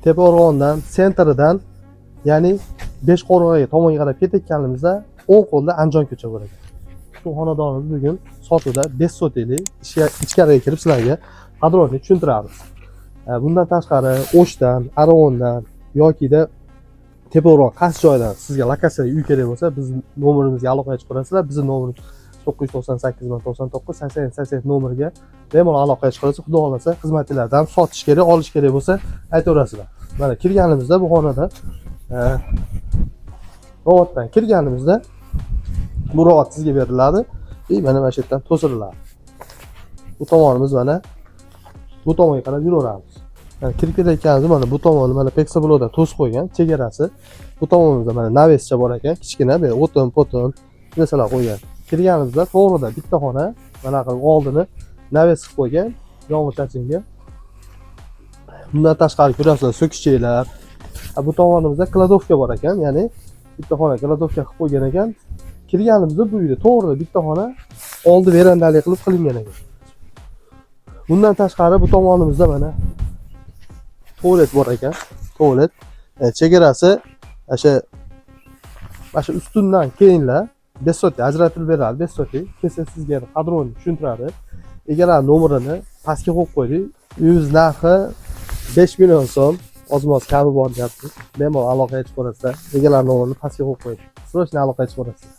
Tepao'rg'ondan, sentridan, ya'ni Beshqo'rg'onga tomonga qarab ketayotganimizda o'ng qo'lda Andijon ko'cha bor ekan. Shu xonadonimiz bugun sotuvda 5 soteli ichkariga kirib sizlarga qadriyatni tushuntiramiz. Bundan tashqari O'shdan, Aravondan yokida Tepao'rg'on qaysi joydan sizga lokatsiyaga uy kerak bo'lsa, biz nomerimizga aloqaga chiqasizlar. Bizning nomerimiz 998 99 80 nomeriga bemalol aloqaga chiqasiz. Xudo xolasa xizmatchilardan sotish kerak, olish kerak bo'lsa aytaverasizlar. Mana kirganimizda bu xonada robotdan kirganimizda bu robot sizga beriladi va mana shu yerdan to'siriladi. Bu tomonimiz mana bu tomonga qarab yuraveramiz. Yani kirib ketayotganimizda mana bu tomonni mana Pexablodan to'sib qo'ygan chegarasi. Bu tomonimizda mana navescha bor ekan, kichkina bir o'tin, narsalar qo'ygan. Kirganimizda to'g'rida bitta xona, mana qilib oldini naves qilib qo'ygan, yog'och-chachinga. Bundan tashqari ko'rasizlar, so'kichlar. Bu tomonimizda kladovka bor ekan, ya'ni bitta xona kladovka qilib qo'ygan ekan. Kirganimizda bu uyda to'g'rida bitta xona oldi verandali qilib qilingan ekan. Bundan tashqari bu tomonimizda mana tualet bor ekan. Tualet chegarasi o'sha ustundan keyinlar 5 sotli ajratib beradi. 5 sotli kelsa sizga qadrini tushuntiradi. Egalar nomerini pastga qo'yib qo'ydik. Uyimiz narxi 5 million so'm. Ozmoz kami bor deyapsiz. Bemalol aloqaga chiqib ko'rasiz. Egalar nomerini pastga qo'yib qo'ydik. Srochniy aloqaga chiqib ko'rasiz.